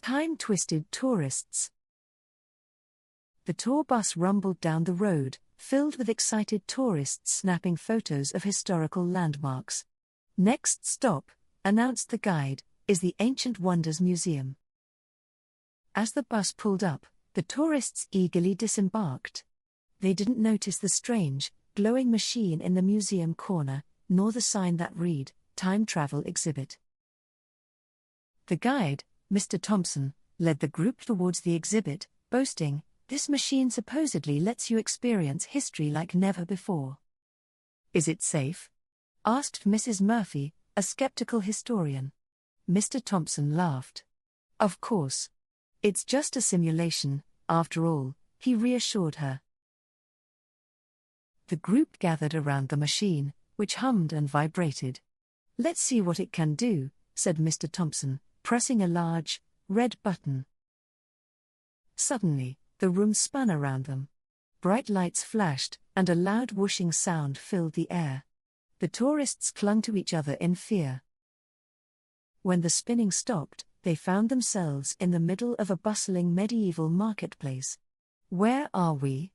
Time-twisted tourists. The tour bus rumbled down the road, filled with excited tourists snapping photos of historical landmarks. Next stop, announced the guide, is the Ancient Wonders Museum. As the bus pulled up, the tourists eagerly disembarked. They didn't notice the strange, glowing machine in the museum corner, nor the sign that read, Time Travel Exhibit. The guide, Mr. Thompson, led the group towards the exhibit, boasting, "This machine supposedly lets you experience history like never before." "Is it safe?" asked Mrs. Murphy, a skeptical historian. Mr. Thompson laughed. "Of course. It's just a simulation, after all," he reassured her. The group gathered around the machine, which hummed and vibrated. "Let's see what it can do," said Mr. Thompson, pressing a large, red button. Suddenly, the room spun around them. Bright lights flashed, and a loud whooshing sound filled the air. The tourists clung to each other in fear. When the spinning stopped, they found themselves in the middle of a bustling medieval marketplace. "Where are we?"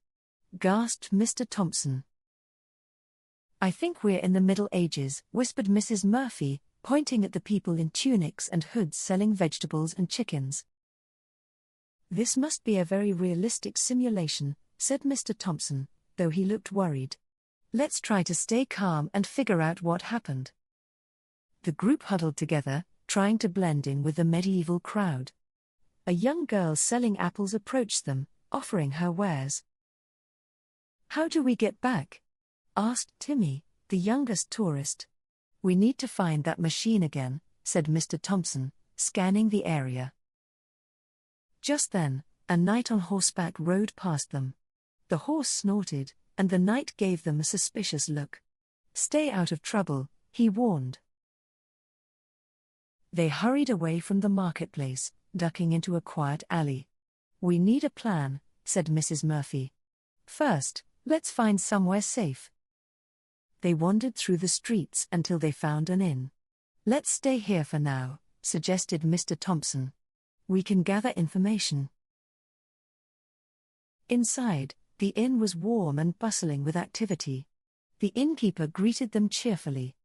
gasped Mr. Thompson. "I think we're in the Middle Ages," whispered Mrs. Murphy, pointing at the people in tunics and hoods selling vegetables and chickens. "This must be a very realistic simulation," said Mr. Thompson, though he looked worried. "Let's try to stay calm and figure out what happened." The group huddled together, trying to blend in with the medieval crowd. A young girl selling apples approached them, offering her wares. "How do we get back?" asked Timmy, the youngest tourist. "We need to find that machine again," said Mr. Thompson, scanning the area. Just then, a knight on horseback rode past them. The horse snorted, and the knight gave them a suspicious look. "Stay out of trouble," he warned. They hurried away from the marketplace, ducking into a quiet alley. "We need a plan," said Mrs. Murphy. "First, let's find somewhere safe." They wandered through the streets until they found an inn. "Let's stay here for now," suggested Mr. Thompson. "We can gather information." Inside, the inn was warm and bustling with activity. The innkeeper greeted them cheerfully.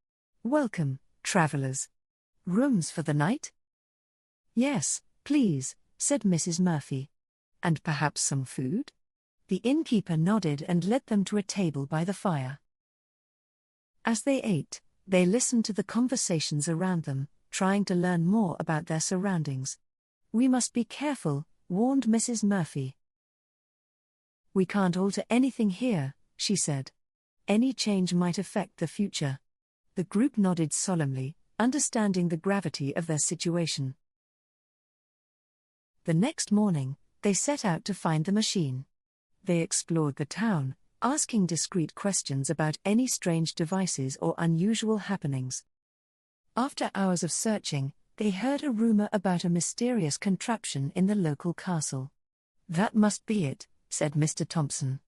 "Welcome, travelers. Rooms for the night?" "Yes, please," said Mrs. Murphy. "And perhaps some food?" The innkeeper nodded and led them to a table by the fire. As they ate, they listened to the conversations around them, trying to learn more about their surroundings. "We must be careful," warned Mrs. Murphy. "We can't alter anything here," she said. "Any change might affect the future." The group nodded solemnly, understanding the gravity of their situation. The next morning, they set out to find the machine. They explored the town, asking discreet questions about any strange devices or unusual happenings. After hours of searching, they heard a rumor about a mysterious contraption in the local castle. "That must be it," said Mr. Thompson.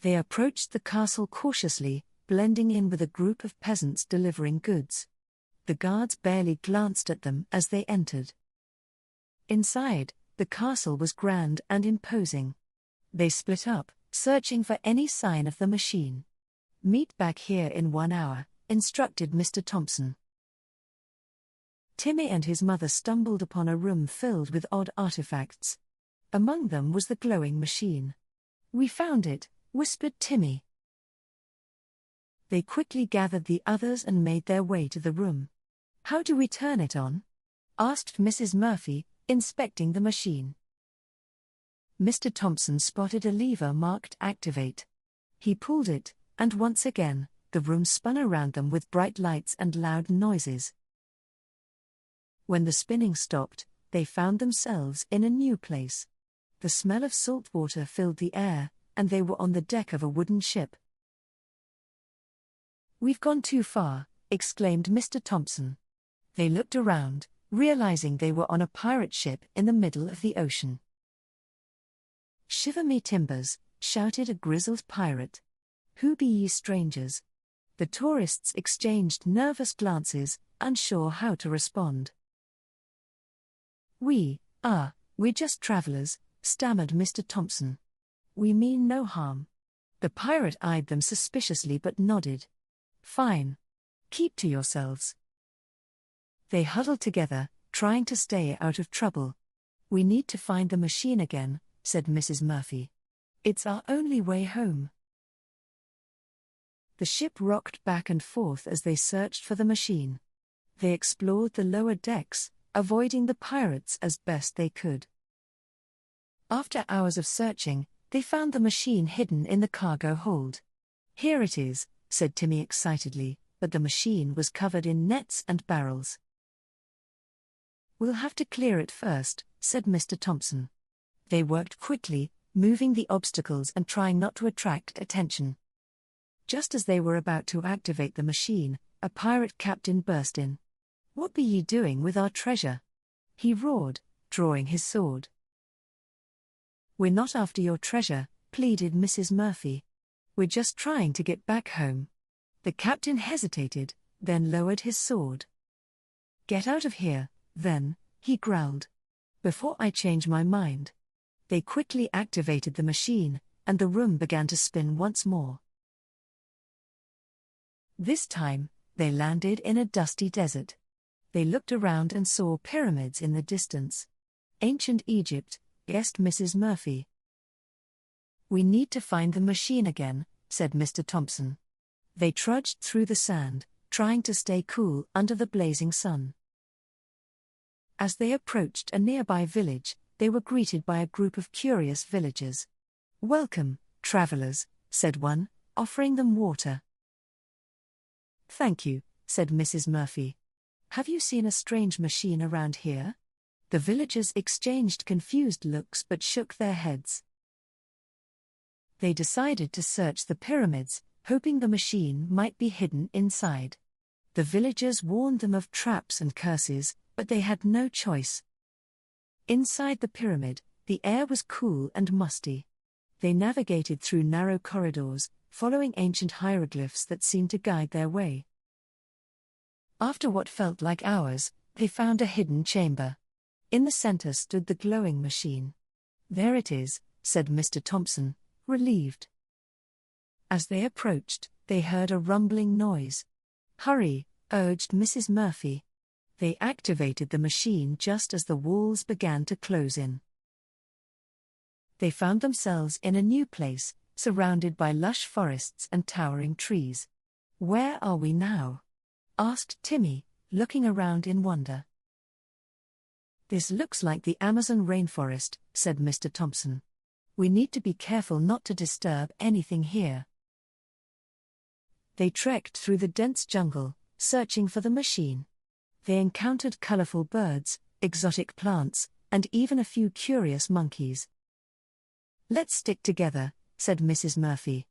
They approached the castle cautiously, blending in with a group of peasants delivering goods. The guards barely glanced at them as they entered. Inside, the castle was grand and imposing. They split up, searching for any sign of the machine. "Meet back here in 1 hour," instructed Mr. Thompson. Timmy and his mother stumbled upon a room filled with odd artifacts. Among them was the glowing machine. "We found it," whispered Timmy. They quickly gathered the others and made their way to the room. "How do we turn it on?" asked Mrs. Murphy, inspecting the machine. Mr. Thompson spotted a lever marked Activate. He pulled it, and once again, the room spun around them with bright lights and loud noises. When the spinning stopped, they found themselves in a new place. The smell of salt water filled the air, and they were on the deck of a wooden ship. "We've gone too far," exclaimed Mr. Thompson. They looked around, realizing they were on a pirate ship in the middle of the ocean. "Shiver me timbers," shouted a grizzled pirate. "Who be ye strangers?" The tourists exchanged nervous glances, unsure how to respond. We're just travelers," stammered Mr. Thompson. "We mean no harm." The pirate eyed them suspiciously but nodded. "Fine. Keep to yourselves." They huddled together, trying to stay out of trouble. "We need to find the machine again," said Mrs. Murphy. "It's our only way home." The ship rocked back and forth as they searched for the machine. They explored the lower decks, avoiding the pirates as best they could. After hours of searching, they found the machine hidden in the cargo hold. "Here it is," said Timmy excitedly, but the machine was covered in nets and barrels. "We'll have to clear it first," said Mr. Thompson. They worked quickly, moving the obstacles and trying not to attract attention. Just as they were about to activate the machine, a pirate captain burst in. "What be ye doing with our treasure?" he roared, drawing his sword. "We're not after your treasure," pleaded Mrs. Murphy. "We're just trying to get back home." The captain hesitated, then lowered his sword. "Get out of here, then," he growled. "Before I change my mind." They quickly activated the machine, and the room began to spin once more. This time, they landed in a dusty desert. They looked around and saw pyramids in the distance. "Ancient Egypt," guessed Mrs. Murphy. "We need to find the machine again," said Mr. Thompson. They trudged through the sand, trying to stay cool under the blazing sun. As they approached a nearby village, they were greeted by a group of curious villagers. "Welcome, travelers," said one, offering them water. "Thank you," said Mrs. Murphy. "Have you seen a strange machine around here?" The villagers exchanged confused looks but shook their heads. They decided to search the pyramids, hoping the machine might be hidden inside. The villagers warned them of traps and curses, but they had no choice. Inside the pyramid, the air was cool and musty. They navigated through narrow corridors, following ancient hieroglyphs that seemed to guide their way. After what felt like hours, they found a hidden chamber. In the center stood the glowing machine. "There it is," said Mr. Thompson, relieved. As they approached, they heard a rumbling noise. "Hurry," urged Mrs. Murphy. They activated the machine just as the walls began to close in. They found themselves in a new place, surrounded by lush forests and towering trees. "Where are we now?" asked Timmy, looking around in wonder. "This looks like the Amazon rainforest," said Mr. Thompson. "We need to be careful not to disturb anything here." They trekked through the dense jungle, searching for the machine. They encountered colorful birds, exotic plants, and even a few curious monkeys. "Let's stick together," said Mrs. Murphy.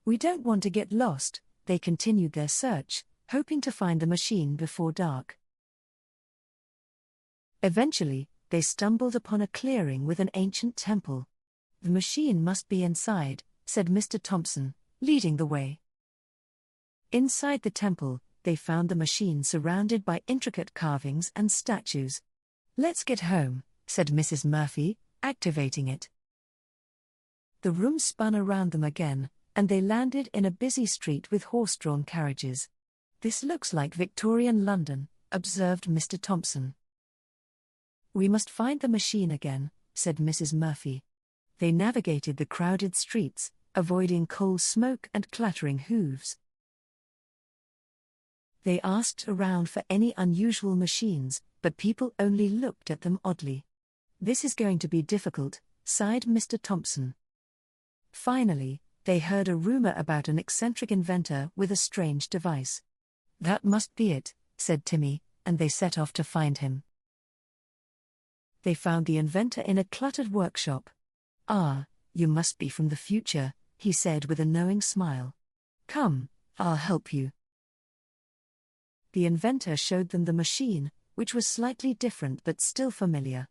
"We don't want to get lost." They continued their search, hoping to find the machine before dark. Eventually, they stumbled upon a clearing with an ancient temple. "The machine must be inside," said Mr. Thompson, leading the way. Inside the temple, they found the machine surrounded by intricate carvings and statues. "Let's get home," said Mrs. Murphy, activating it. The room spun around them again, and they landed in a busy street with horse-drawn carriages. "This looks like Victorian London," observed Mr. Thompson. "We must find the machine again," said Mrs. Murphy. They navigated the crowded streets, avoiding coal smoke and clattering hooves. They asked around for any unusual machines, but people only looked at them oddly. "This is going to be difficult," sighed Mr. Thompson. Finally, they heard a rumor about an eccentric inventor with a strange device. "That must be it," said Timmy, and they set off to find him. They found the inventor in a cluttered workshop. "Ah, you must be from the future," he said with a knowing smile. "Come, I'll help you." The inventor showed them the machine, which was slightly different but still familiar.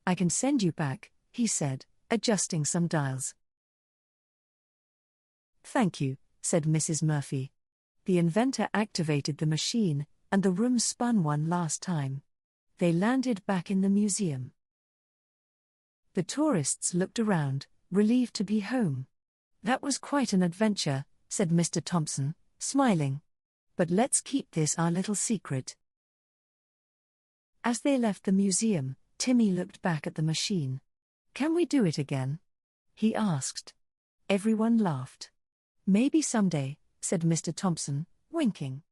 "I can send you back," he said, adjusting some dials. "Thank you," said Mrs. Murphy. The inventor activated the machine, and the room spun one last time. They landed back in the museum. The tourists looked around, relieved to be home. "That was quite an adventure," said Mr. Thompson, smiling. "But let's keep this our little secret." As they left the museum, Timmy looked back at the machine. "Can we do it again?" he asked. Everyone laughed. "Maybe someday," said Mr. Thompson, winking.